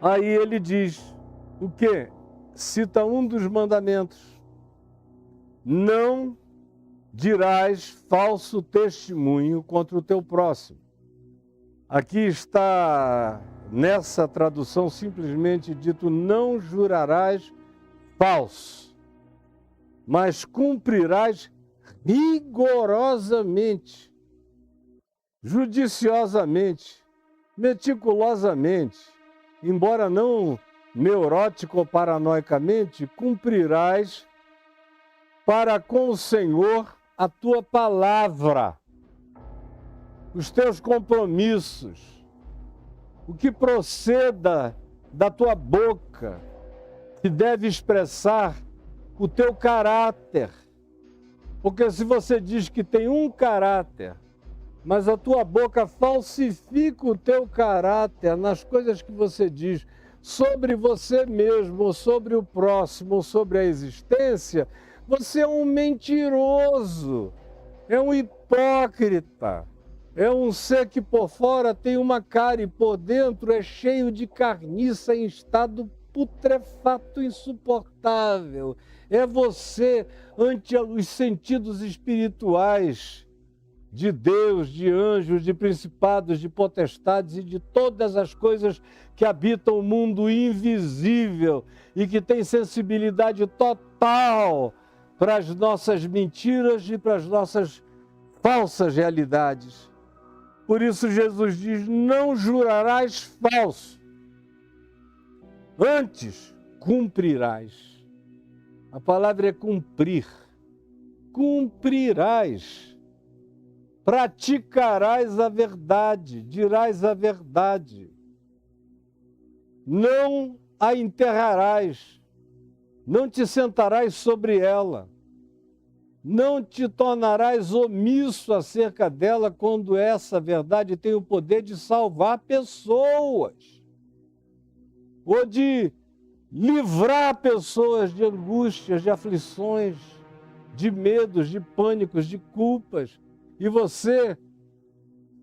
Aí ele diz o quê? Cita um dos mandamentos. Não dirás falso testemunho contra o teu próximo. Aqui está, nessa tradução, simplesmente dito, não jurarás falso, mas cumprirás rigorosamente, judiciosamente, meticulosamente, embora não neurótico ou paranoicamente, cumprirás para com o Senhor a tua palavra, os teus compromissos, o que proceda da tua boca, que deve expressar o teu caráter. Porque se você diz que tem um caráter, mas a tua boca falsifica o teu caráter nas coisas que você diz sobre você mesmo, ou sobre o próximo, ou sobre a existência, você é um mentiroso, é um hipócrita, é um ser que por fora tem uma cara e por dentro é cheio de carniça em estado putrefato insuportável. É você ante os sentidos espirituais de Deus, de anjos, de principados, de potestades e de todas as coisas que habitam o mundo invisível e que tem sensibilidade total para as nossas mentiras e para as nossas falsas realidades. Por isso Jesus diz, não jurarás falso, antes cumprirás. A palavra é cumprir. Cumprirás. Praticarás a verdade, dirás a verdade. Não a enterrarás, não te sentarás sobre ela, não te tornarás omisso acerca dela quando essa verdade tem o poder de salvar pessoas, ou de livrar pessoas de angústias, de aflições, de medos, de pânicos, de culpas. E você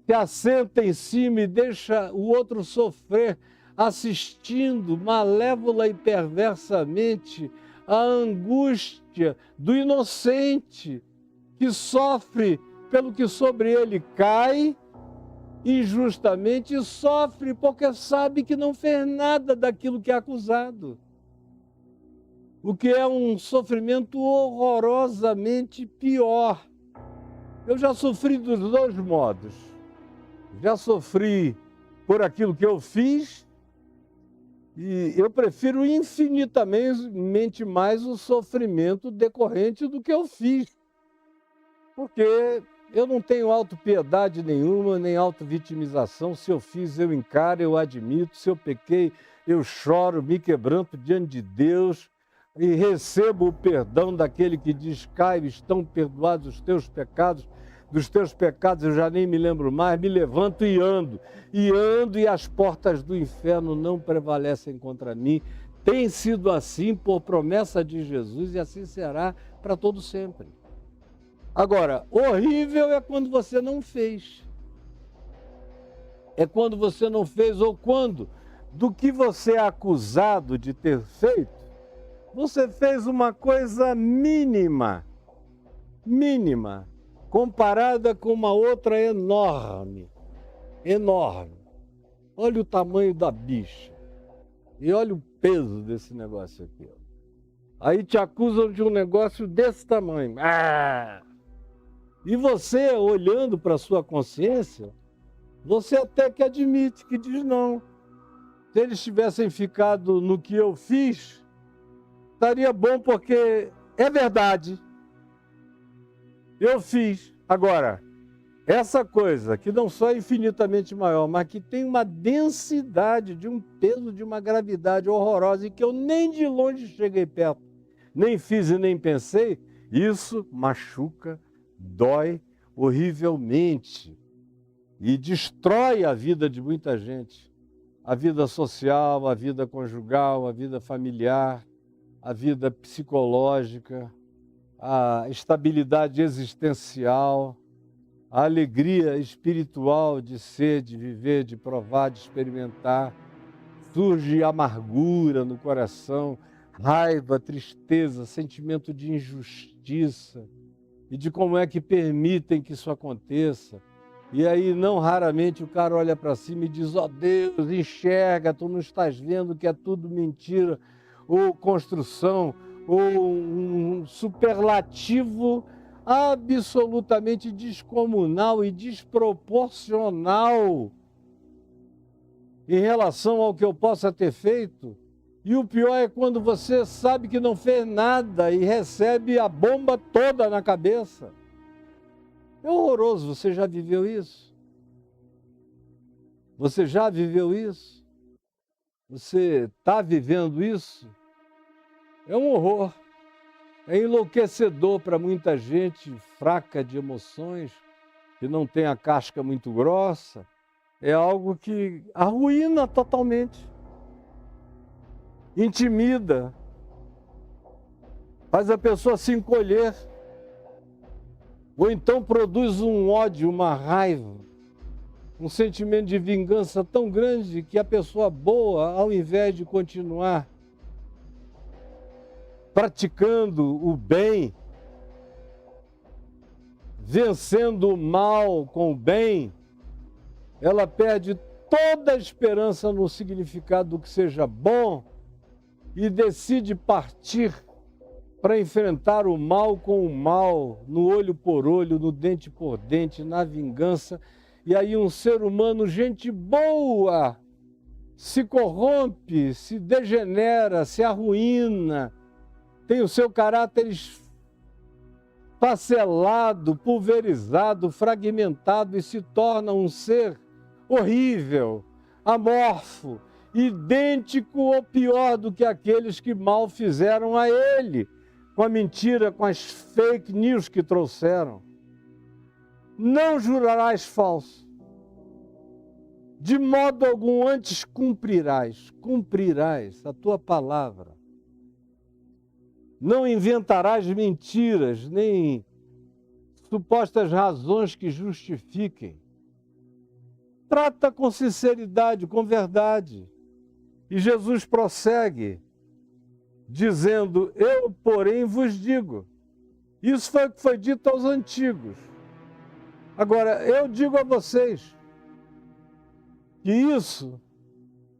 se assenta em cima e deixa o outro sofrer, assistindo malévola e perversamente a angústia do inocente que sofre pelo que sobre ele cai injustamente e sofre porque sabe que não fez nada daquilo que é acusado. O que é um sofrimento horrorosamente pior. Eu já sofri dos dois modos. Já sofri por aquilo que eu fiz e eu prefiro infinitamente mais o sofrimento decorrente do que eu fiz. Porque eu não tenho autopiedade nenhuma, nem autovitimização. Se eu fiz, eu encaro, eu admito. Se eu pequei, eu choro, me quebranto diante de Deus e recebo o perdão daquele que diz, Caio, estão perdoados os teus pecados. Dos teus pecados eu já nem me lembro mais, me levanto e ando e as portas do inferno não prevalecem contra mim. Tem sido assim por promessa de Jesus e assim será para todo sempre. Agora, horrível é quando você não fez. É quando você não fez ou quando, do que você é acusado de ter feito, você fez uma coisa mínima, comparada com uma outra enorme. Olha o tamanho da bicha e olha o peso desse negócio aqui. Aí te acusam de um negócio desse tamanho. E você, olhando para a sua consciência, você até que admite, que diz não. Se eles tivessem ficado no que eu fiz, estaria bom porque é verdade. Eu fiz. Agora, essa coisa que não só é infinitamente maior, mas que tem uma densidade, de um peso, de uma gravidade horrorosa e que eu nem de longe cheguei perto, nem fiz e nem pensei, isso machuca, dói horrivelmente e destrói a vida de muita gente. A vida social, a vida conjugal, a vida familiar, a vida psicológica, a estabilidade existencial, a alegria espiritual de ser, de viver, de provar, de experimentar. surge amargura no coração, raiva, tristeza, sentimento de injustiça e de como é que permitem que isso aconteça. E aí, não raramente, o cara olha para cima e diz: ó Deus, enxerga, tu não estás vendo que é tudo mentira, ou construção, ou um superlativo absolutamente descomunal e desproporcional em relação ao que eu possa ter feito. E o pior é quando você sabe que não fez nada e recebe a bomba toda na cabeça. É horroroso. Você já viveu isso? Você já viveu isso? Você está vivendo isso? É um horror. É enlouquecedor para muita gente fraca de emoções, que não tem a casca muito grossa. É algo que arruína totalmente. Intimida. Faz a pessoa se encolher. Ou então produz um ódio, uma raiva, um sentimento de vingança tão grande que a pessoa boa, ao invés de continuar praticando o bem, vencendo o mal com o bem, ela perde toda a esperança no significado do que seja bom e decide partir para enfrentar o mal com o mal, no olho por olho, no dente por dente, na vingança. E aí um ser humano, gente boa, se corrompe, se degenera, se arruína, tem o seu caráter esfacelado, pulverizado, fragmentado e se torna um ser horrível, amorfo, idêntico ou pior do que aqueles que mal fizeram a ele, com a mentira, com as fake news que trouxeram. Não jurarás falso. De modo algum, antes cumprirás a tua palavra. Não inventarás mentiras, nem supostas razões que justifiquem. Trata com sinceridade, com verdade. E Jesus prossegue, dizendo: eu, porém, vos digo. Isso foi o que foi dito aos antigos. Agora, eu digo a vocês que isso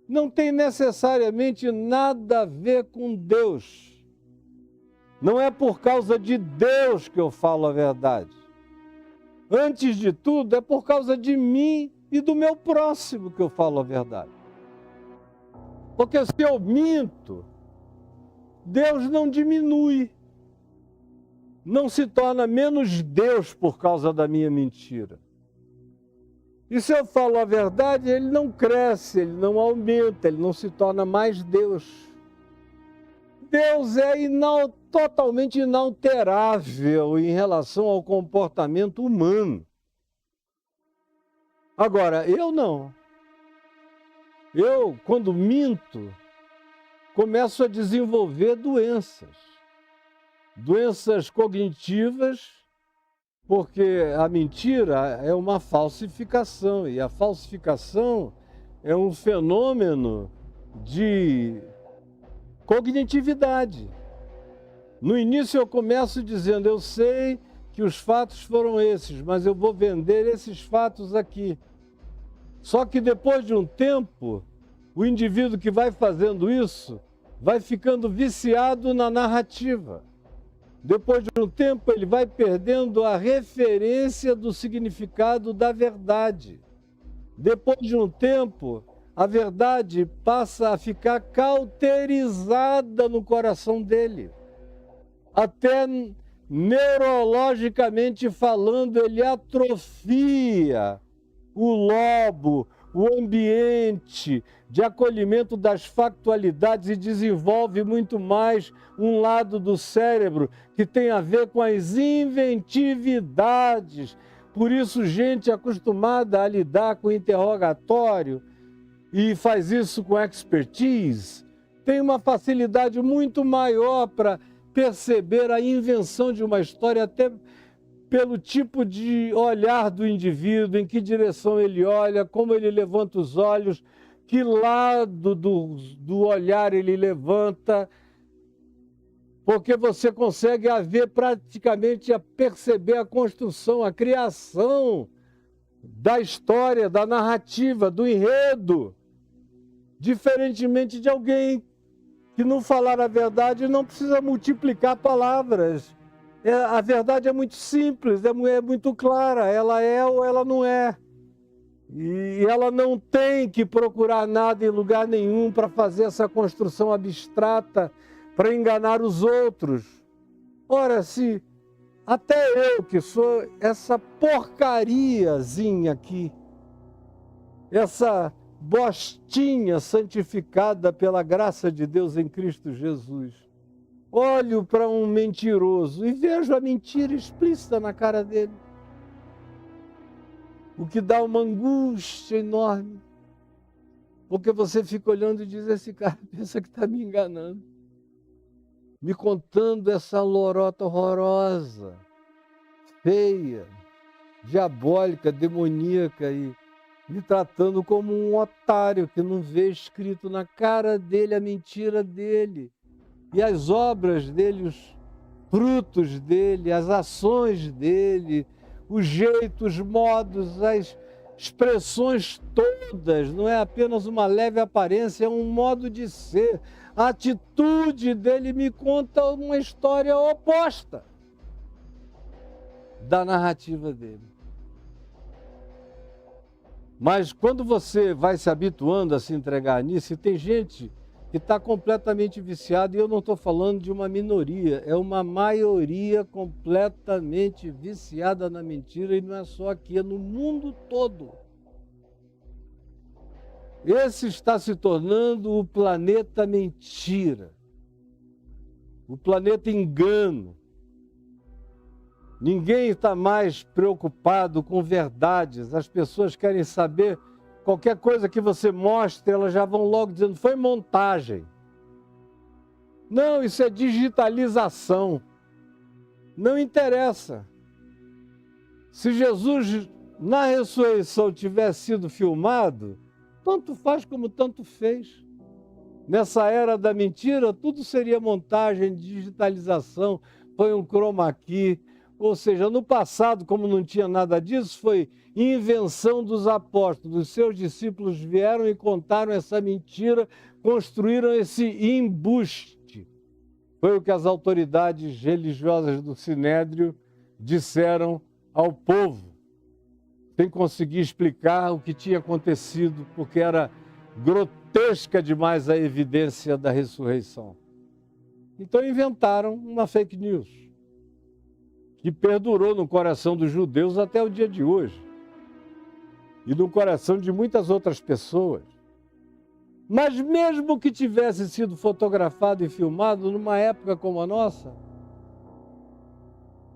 não tem necessariamente nada a ver com Deus. Não é por causa de Deus que eu falo a verdade. Antes de tudo, é por causa de mim e do meu próximo que eu falo a verdade. Porque se eu minto, Deus não diminui, não se torna menos Deus por causa da minha mentira. E se eu falo a verdade, ele não cresce, ele não aumenta, ele não se torna mais Deus. Deus é totalmente inalterável em relação ao comportamento humano. Agora, eu não. Eu, quando minto, começo a desenvolver doenças. Doenças cognitivas, porque a mentira é uma falsificação, e a falsificação é um fenômeno de cognitividade. No início eu começo dizendo: eu sei que os fatos foram esses, mas eu vou vender esses fatos aqui. Só que depois de um tempo, o indivíduo que vai fazendo isso vai ficando viciado na narrativa. Depois de um tempo, ele vai perdendo a referência do significado da verdade. Depois de um tempo, a verdade passa a ficar cauterizada no coração dele. Até neurologicamente falando, ele atrofia o lobo, o ambiente de acolhimento das factualidades e desenvolve muito mais um lado do cérebro que tem a ver com as inventividades. Por isso, gente acostumada a lidar com interrogatório e faz isso com expertise, tem uma facilidade muito maior para perceber a invenção de uma história, até pelo tipo de olhar do indivíduo, em que direção ele olha, como ele levanta os olhos, que lado do olhar ele levanta, porque você consegue ver praticamente, a perceber a construção, a criação da história, da narrativa, do enredo, diferentemente de alguém que não falar a verdade não precisa multiplicar palavras. A verdade é muito simples, é muito clara, ela é ou ela não é. E ela não tem que procurar nada em lugar nenhum para fazer essa construção abstrata, para enganar os outros. Ora, se até eu, que sou essa porcariazinha aqui, essa bostinha santificada pela graça de Deus em Cristo Jesus, olho para um mentiroso e vejo a mentira explícita na cara dele, o que dá uma angústia enorme, porque você fica olhando e diz, esse cara pensa que está me enganando, me contando essa lorota horrorosa, feia, diabólica, demoníaca, e me tratando como um otário que não vê escrito na cara dele a mentira dele, e as obras dele, os frutos dele, as ações dele, os jeitos, os modos, as expressões todas, não é apenas uma leve aparência, é um modo de ser. A atitude dele me conta uma história oposta da narrativa dele. Mas quando você vai se habituando a se entregar nisso, e tem gente que está completamente viciada, e eu não estou falando de uma minoria, é uma maioria completamente viciada na mentira, e não é só aqui, é no mundo todo. Esse está se tornando o planeta mentira, o planeta engano. Ninguém está mais preocupado com verdades, as pessoas querem saber qualquer coisa que você mostre, elas já vão logo dizendo, foi montagem. Não, isso é digitalização. Não interessa. Se Jesus, na ressurreição, tivesse sido filmado, tanto faz como tanto fez. Nessa era da mentira, tudo seria montagem, digitalização, foi um chroma key. Ou seja, no passado, como não tinha nada disso, foi invenção dos apóstolos. Os seus discípulos vieram e contaram essa mentira, construíram esse embuste. Foi o que as autoridades religiosas do Sinédrio disseram ao povo, sem conseguir explicar o que tinha acontecido, porque era grotesca demais a evidência da ressurreição. Então inventaram uma fake news, que perdurou no coração dos judeus até o dia de hoje, e no coração de muitas outras pessoas. Mas mesmo que tivesse sido fotografado e filmado numa época como a nossa,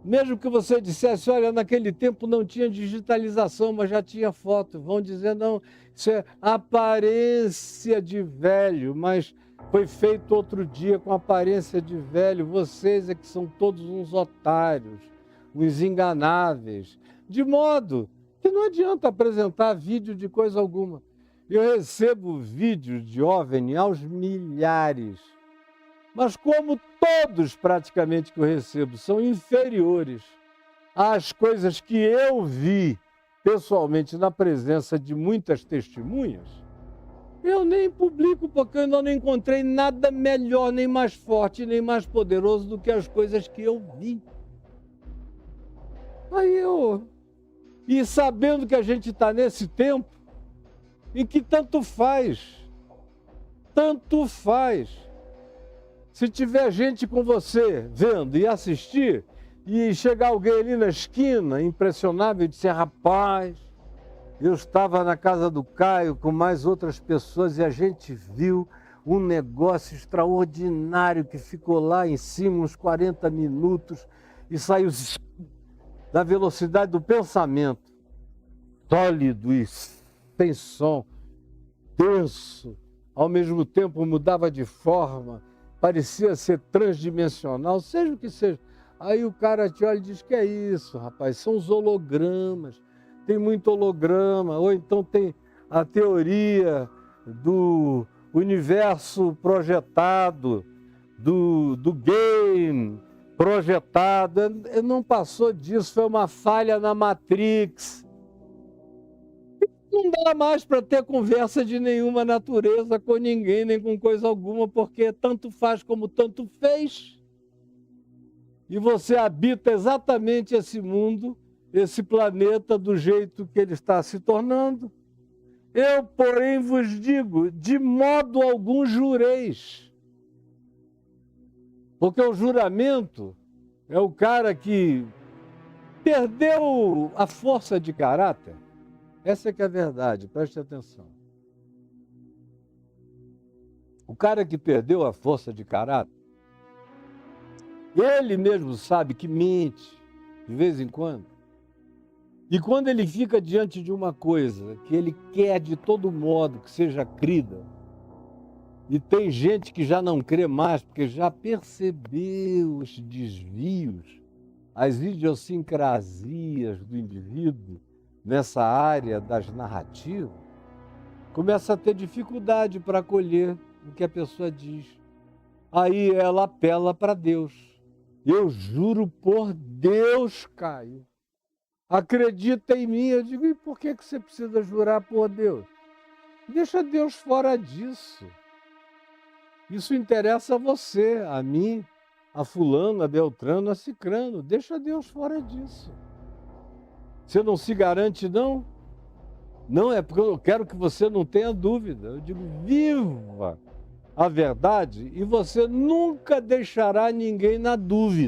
mesmo que você dissesse, olha, naquele tempo não tinha digitalização, mas já tinha foto, vão dizer, não, isso é aparência de velho, mas foi feito outro dia com aparência de velho, vocês é que são todos uns otários, uns enganáveis, de modo que não adianta apresentar vídeo de coisa alguma. Eu recebo vídeos de OVNI aos milhares, mas como todos praticamente que eu recebo são inferiores às coisas que eu vi pessoalmente na presença de muitas testemunhas, eu nem publico porque eu ainda não encontrei nada melhor, nem mais forte, nem mais poderoso do que as coisas que eu vi. E sabendo que a gente está nesse tempo em que tanto faz. Se tiver gente com você vendo e assistir, e chegar alguém ali na esquina, impressionável, e dizer, rapaz, eu estava na casa do Caio com mais outras pessoas e a gente viu um negócio extraordinário que ficou lá em cima uns 40 minutos e saiu da velocidade do pensamento, sólido e sem som, denso, ao mesmo tempo mudava de forma, parecia ser transdimensional, seja o que seja. Aí o cara te olha e diz, que é isso, rapaz? São os hologramas, tem muito holograma, ou então tem a teoria do universo projetado, do game projetado. Ele não passou disso, foi uma falha na Matrix. Não dá mais para ter conversa de nenhuma natureza com ninguém, nem com coisa alguma, porque tanto faz como tanto fez. E você habita exatamente esse mundo, esse planeta, do jeito que ele está se tornando. Eu, porém, vos digo, de modo algum jureis. Porque o juramento é o cara que perdeu a força de caráter. Essa é que é a verdade, preste atenção. O cara que perdeu a força de caráter, ele mesmo sabe que mente, de vez em quando. E quando ele fica diante de uma coisa que ele quer de todo modo que seja crida, e tem gente que já não crê mais, porque já percebeu os desvios, as idiosincrasias do indivíduo nessa área das narrativas, começa a ter dificuldade para acolher o que a pessoa diz. Aí ela apela para Deus. Eu juro por Deus, Caio, acredita em mim. Eu digo, e por que você precisa jurar por Deus? Deixa Deus fora disso. Isso interessa a você, a mim, a fulano, a Beltrano, a Cicrano. Deixa Deus fora disso. Você não se garante, não? Não, é porque eu quero que você não tenha dúvida. Eu digo, viva a verdade e você nunca deixará ninguém na dúvida.